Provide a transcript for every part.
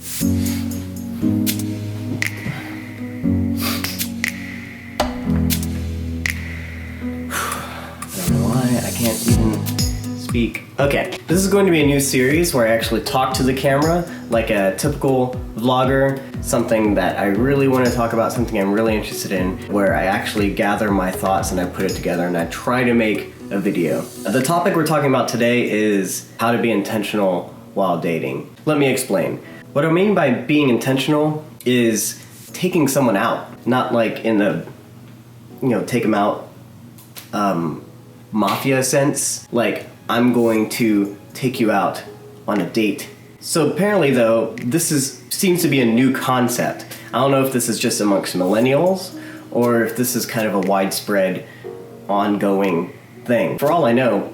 I can't even speak. Okay, this is going to be a new series where I actually talk to the camera like a typical vlogger, something that I really want to talk about, something I'm really interested in, where I actually gather my thoughts and I put it together and I try to make a video. The topic we're talking about today is how to be intentional while dating. Let me explain. What I mean by being intentional is taking someone out, not like in the, take them out, mafia sense, like I'm going to take you out on a date. So apparently though, seems to be a new concept. I don't know if this is just amongst millennials or if this is kind of a widespread ongoing thing. For all I know,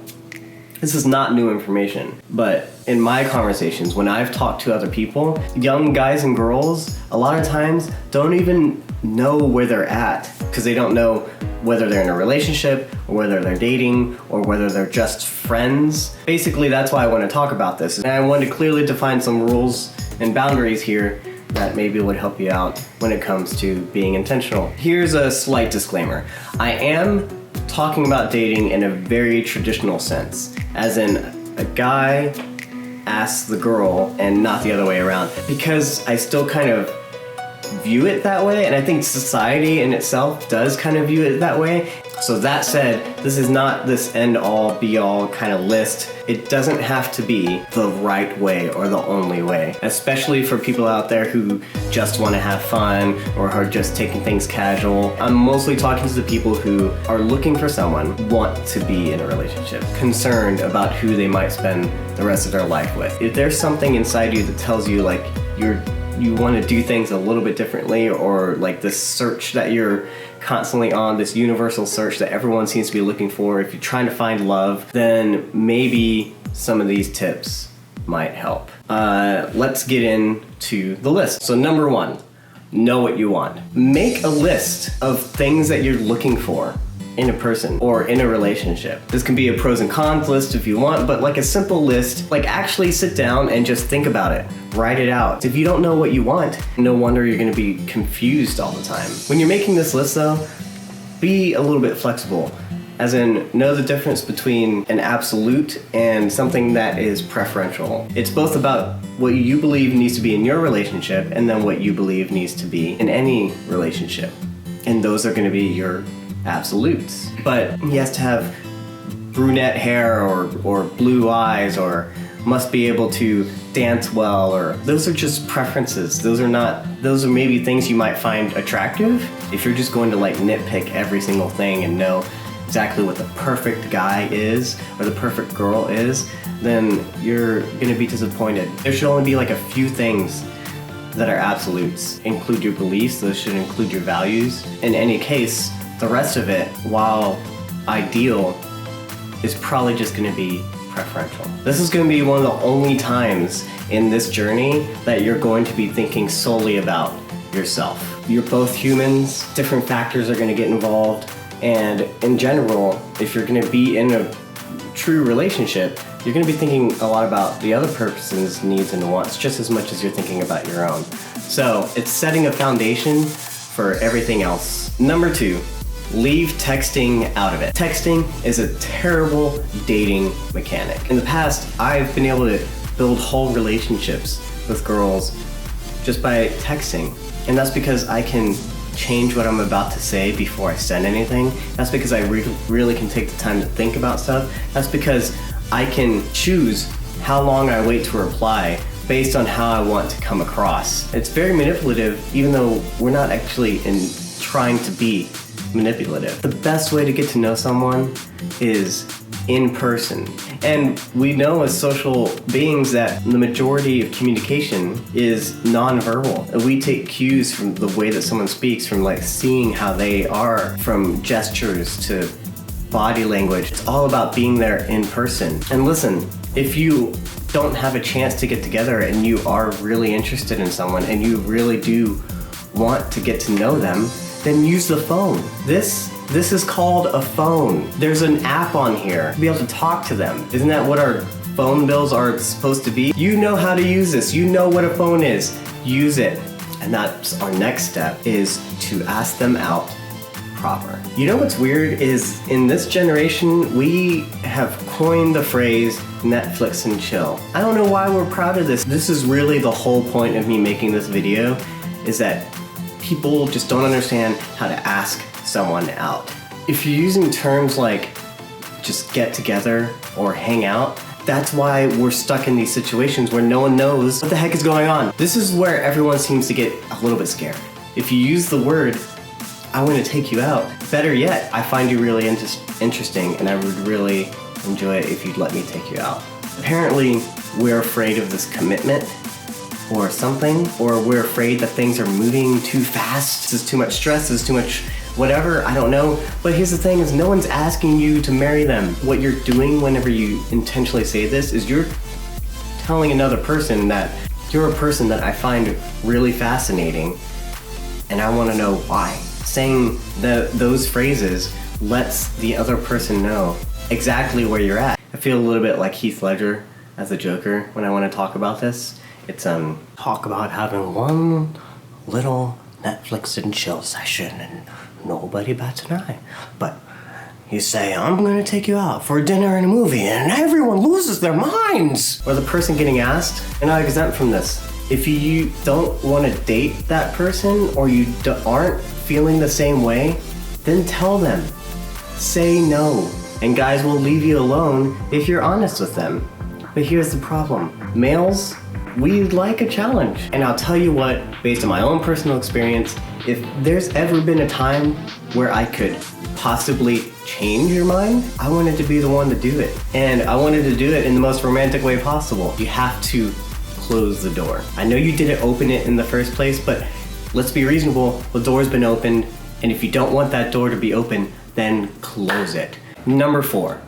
this is not new information, but in my conversations, when I've talked to other people, young guys and girls, a lot of times don't even know where they're at because they don't know whether they're in a relationship or whether they're dating or whether they're just friends. Basically, that's why I want to talk about this. And I want to clearly define some rules and boundaries here that maybe would help you out when it comes to being intentional. Here's a slight disclaimer. I am talking about dating in a very traditional sense, as in a guy asks the girl and not the other way around, because I still kind of view it that way, and I think society in itself does kind of view it that way. So that said, this is not this end-all be-all kind of list. It doesn't have to be the right way or the only way, especially for people out there who just want to have fun or are just taking things casual. I'm mostly talking to the people who are looking for someone, want to be in a relationship, concerned about who they might spend the rest of their life with. If there's something inside you that tells you like you want to do things a little bit differently, or like this search that you're constantly on, this universal search that everyone seems to be looking for, if you're trying to find love, then maybe some of these tips might help. Let's get into the list. So number 1, know what you want. Make a list of things that you're looking for in a person or in a relationship. This can be a pros and cons list if you want, but like a simple list, like actually sit down and just think about it. Write it out. If you don't know what you want, no wonder you're gonna be confused all the time. When you're making this list though, be a little bit flexible. As in, know the difference between an absolute and something that is preferential. It's both about what you believe needs to be in your relationship and then what you believe needs to be in any relationship. And those are gonna be your absolutes. But he has to have brunette hair or blue eyes or must be able to dance well, or those are just preferences. Those are maybe things you might find attractive. If you're just going to like nitpick every single thing and know exactly what the perfect guy is or the perfect girl is, then you're gonna be disappointed. There should only be like a few things that are absolutes. Include your beliefs, those should include your values. In any case, the rest of it, while ideal, is probably just gonna be preferential. This is gonna be one of the only times in this journey that you're going to be thinking solely about yourself. You're both humans, different factors are gonna get involved, and in general, if you're gonna be in a true relationship, you're gonna be thinking a lot about the other person's needs and wants just as much as you're thinking about your own. So it's setting a foundation for everything else. Number 2, leave texting out of it. Texting is a terrible dating mechanic. In the past, I've been able to build whole relationships with girls just by texting. And that's because I can change what I'm about to say before I send anything. That's because I really can take the time to think about stuff. That's because I can choose how long I wait to reply based on how I want to come across. It's very manipulative, even though we're not actually trying to be manipulative. The best way to get to know someone is in person. And we know as social beings that the majority of communication is nonverbal. We take cues from the way that someone speaks, from like seeing how they are, from gestures to body language. It's all about being there in person. And listen, if you don't have a chance to get together and you are really interested in someone and you really do want to get to know them, then use the phone. This is called a phone. There's an app on here to be able to talk to them. Isn't that what our phone bills are supposed to be. You know how to use this. You know what a phone is. Use it. And that's our next step, is to ask them out proper. You know what's weird is in this generation, we have coined the phrase Netflix and chill. I don't know why we're proud of this. This is really the whole point of me making this video, is that people just don't understand how to ask someone out. If you're using terms like just get together or hang out, that's why we're stuck in these situations where no one knows what the heck is going on. This is where everyone seems to get a little bit scared. If you use the word, I want to take you out, better yet, I find you really interesting and I would really enjoy it if you'd let me take you out. Apparently, we're afraid of this commitment or something, or we're afraid that things are moving too fast. This is too much stress, this is too much whatever, I don't know. But here's the thing, is no one's asking you to marry them. What you're doing whenever you intentionally say this is you're telling another person that you're a person that I find really fascinating and I want to know why. Saying those phrases lets the other person know exactly where you're at. I feel a little bit like Heath Ledger as the Joker when I want to talk about this. It's talk about having one little Netflix and chill session and nobody bats an eye. But you say, I'm gonna take you out for dinner and a movie, and everyone loses their minds. Or the person getting asked, you're not exempt from this. If you don't want to date that person, or you aren't feeling the same way, then tell them. Say no. And guys will leave you alone if you're honest with them. But here's the problem. Males, we like a challenge. And I'll tell you what, based on my own personal experience, if there's ever been a time where I could possibly change your mind, I wanted to be the one to do it. And I wanted to do it in the most romantic way possible. You have to close the door. I know you didn't open it in the first place, but let's be reasonable. The door's been opened, and if you don't want that door to be open, then close it. Number 4.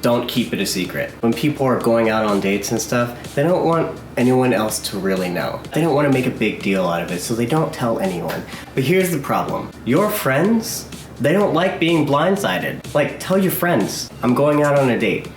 Don't keep it a secret. When people are going out on dates and stuff, they don't want anyone else to really know. They don't want to make a big deal out of it, so they don't tell anyone. But here's the problem. Your friends, they don't like being blindsided. Like, tell your friends, I'm going out on a date.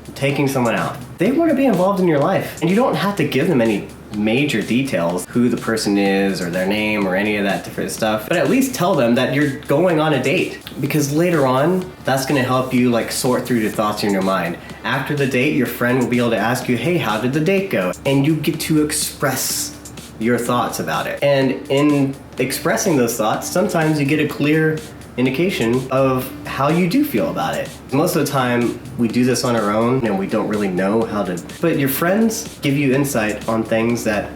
I'm taking someone out. They want to be involved in your life, and you don't have to give them any major details, who the person is or their name or any of that different stuff, but at least tell them that you're going on a date, because later on that's going to help you like sort through the thoughts in your mind. After the date, your friend will be able to ask you, hey, how did the date go? And you get to express your thoughts about it. And in expressing those thoughts, sometimes you get a clear indication of how you do feel about it. Most of the time we do this on our own and we don't really know how to, but your friends give you insight on things that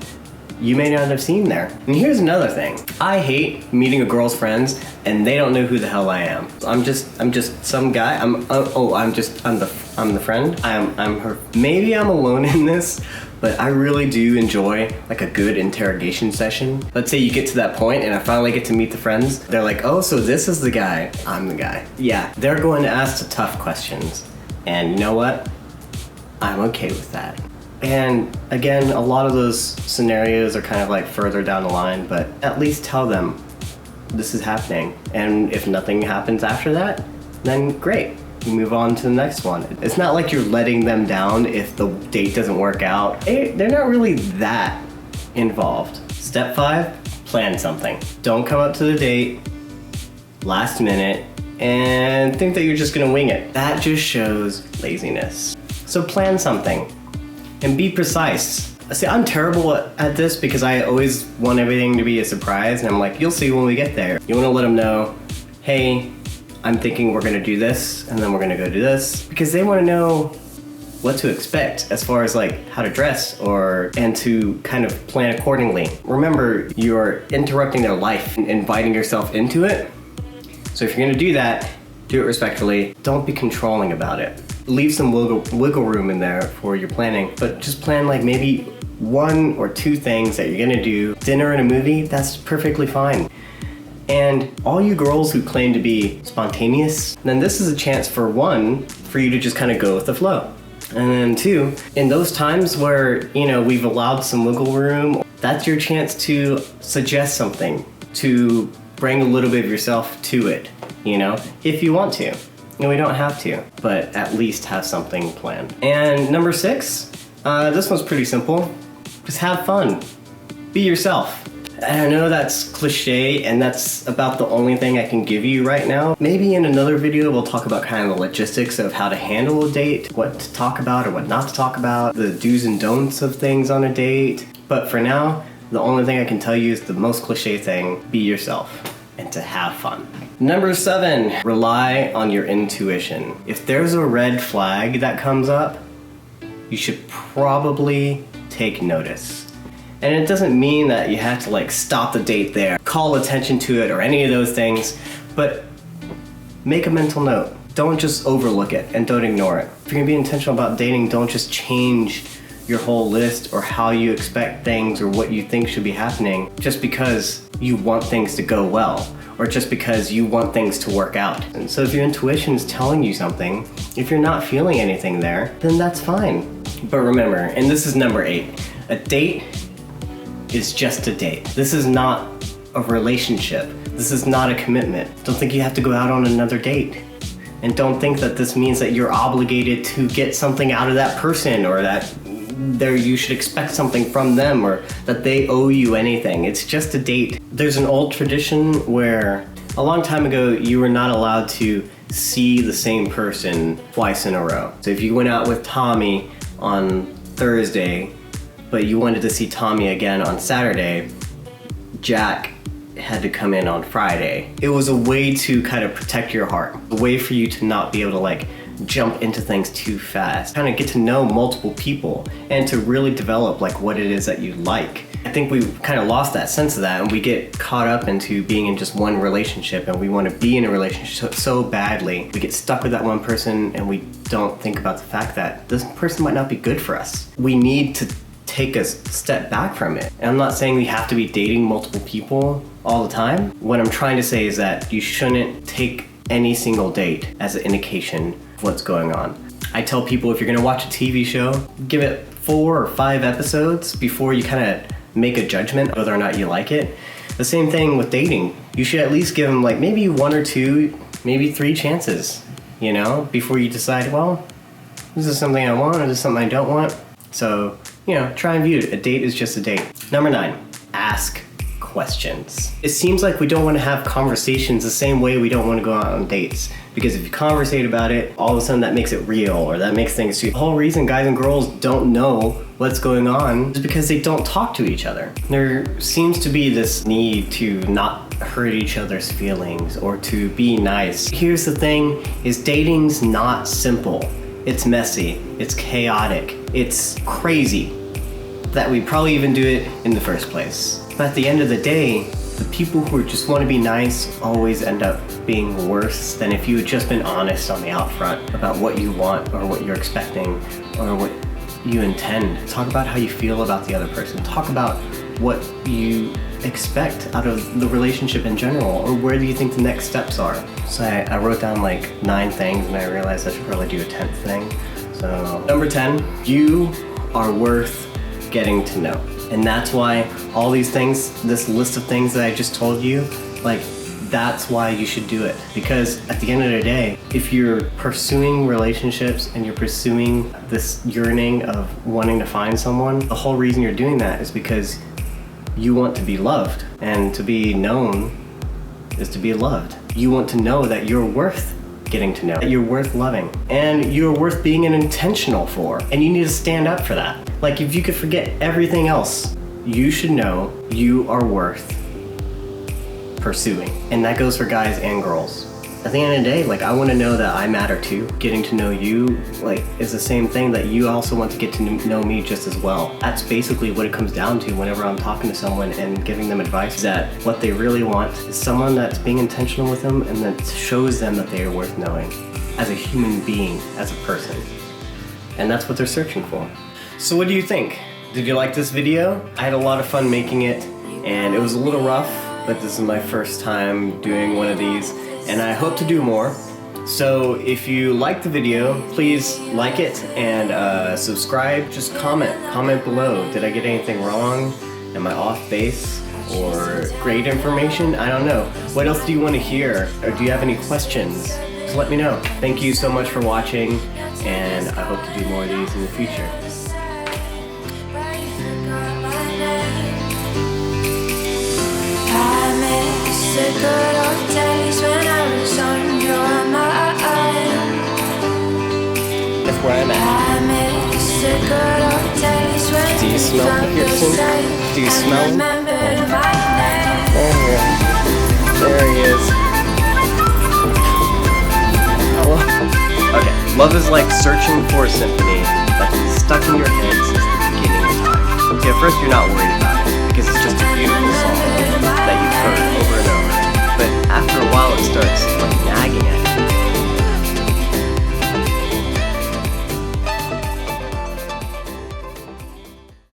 you may not have seen there. And here's another thing. I hate meeting a girl's friends and they don't know who the hell I am. I'm just some guy. I'm the friend. I'm her. Maybe I'm alone in this, but I really do enjoy like a good interrogation session. Let's say you get to that point and I finally get to meet the friends. They're like, oh, so this is the guy. I'm the guy. Yeah, they're going to ask the tough questions. And you know what? I'm okay with that. And again, a lot of those scenarios are kind of like further down the line, but at least tell them this is happening. And if nothing happens after that, then great. You move on to the next one. It's not like you're letting them down if the date doesn't work out. They're not really that involved. Step 5, plan something. Don't come up to the date last minute and think that you're just gonna wing it. That just shows laziness. So plan something and be precise. See, I'm terrible at this because I always want everything to be a surprise, and I'm like, you'll see when we get there. You wanna let them know, hey, I'm thinking we're gonna do this, and then we're gonna go do this, because they wanna know what to expect as far as like how to dress and to kind of plan accordingly. Remember, you're interrupting their life and inviting yourself into it. So if you're gonna do that, do it respectfully. Don't be controlling about it. Leave some wiggle room in there for your planning, but just plan like maybe 1 or 2 things that you're gonna do. Dinner and a movie, that's perfectly fine. And all you girls who claim to be spontaneous, then this is a chance for 1, for you to just kind of go with the flow. And then 2, in those times where, you know, we've allowed some wiggle room, that's your chance to suggest something, to bring a little bit of yourself to it, you know, if you want to. And we don't have to, but at least have something planned. And number 6, this one's pretty simple. Just have fun. Be yourself. I know that's cliche, and that's about the only thing I can give you right now. Maybe in another video we'll talk about kind of the logistics of how to handle a date, what to talk about or what not to talk about, the do's and don'ts of things on a date. But for now, the only thing I can tell you is the most cliche thing: be yourself and to have fun. Number 7, rely on your intuition. If there's a red flag that comes up, you should probably take notice. And it doesn't mean that you have to like stop the date there, call attention to it or any of those things, but make a mental note. Don't just overlook it and don't ignore it. If you're gonna be intentional about dating, don't just change your whole list or how you expect things or what you think should be happening just because you want things to go well or just because you want things to work out. And so if your intuition is telling you something, if you're not feeling anything there, then that's fine. But remember, and this is number 8, a date is just a date. This is not a relationship. This is not a commitment. Don't think you have to go out on another date. And don't think that this means that you're obligated to get something out of that person or that you should expect something from them or that they owe you anything. It's just a date. There's an old tradition where a long time ago you were not allowed to see the same person twice in a row. So if you went out with Tommy on Thursday, but you wanted to see Tommy again on Saturday, Jack had to come in on Friday. It was a way to kind of protect your heart, a way for you to not be able to like jump into things too fast, kind of get to know multiple people and to really develop like what it is that you like. I think we've kind of lost that sense of that and we get caught up into being in just one relationship and we want to be in a relationship so badly. We get stuck with that one person and we don't think about the fact that this person might not be good for us. We need to take a step back from it. And I'm not saying we have to be dating multiple people all the time. What I'm trying to say is that you shouldn't take any single date as an indication of what's going on. I tell people if you're gonna watch a TV show, give it 4 or 5 episodes before you kind of make a judgment whether or not you like it. The same thing with dating. You should at least give them like maybe 1 or 2, maybe 3 chances, you know, before you decide, well, this is something I want or this is something I don't want. So, you know, try and view it. A date is just a date. Number 9, ask questions. It seems like we don't want to have conversations the same way we don't want to go out on dates. Because if you conversate about it, all of a sudden that makes it real or that makes things sweet. The whole reason guys and girls don't know what's going on is because they don't talk to each other. There seems to be this need to not hurt each other's feelings or to be nice. Here's the thing, is dating's not simple. It's messy, it's chaotic, it's crazy that we probably even do it in the first place. But at the end of the day, the people who just want to be nice always end up being worse than if you had just been honest on the out front about what you want or what you're expecting or what you intend. Talk about how you feel about the other person. Talk about what you expect out of the relationship in general, or where do you think the next steps are. So I wrote down like 9 things and I realized I should probably do a 10th thing. So number 10, you are worth getting to know. And that's why all these things, this list of things that I just told you, like that's why you should do it. Because at the end of the day, if you're pursuing relationships and you're pursuing this yearning of wanting to find someone, the whole reason you're doing that is because you want to be loved, and to be known is to be loved. You want to know that you're worth getting to know, that you're worth loving, and you're worth being an intentional for, and you need to stand up for that. Like if you could forget everything else, you should know you are worth pursuing. And that goes for guys and girls. At the end of the day, like I want to know that I matter too. Getting to know you like is the same thing that you also want to get to know me just as well. That's basically what it comes down to whenever I'm talking to someone and giving them advice, is that what they really want is someone that's being intentional with them and that shows them that they are worth knowing as a human being, as a person. And that's what they're searching for. So what do you think? Did you like this video? I had a lot of fun making it and it was a little rough, but this is my first time doing one of these. And I hope to do more. So if you like the video, please like it and subscribe. Just comment below. Did I get anything wrong? Am I off base? Or great information? I don't know. What else do you want to hear? Or do you have any questions? just let me know. Thank you so much for watching, and I hope to do more of these in the future. The good old days when I was on your mind. That's where I'm at. I miss the good old days when Do you smell the piercing? Do you smell him? There he is. Okay, love is like searching for a symphony that's been stuck in your head since the beginning of time. See, at first you're not worried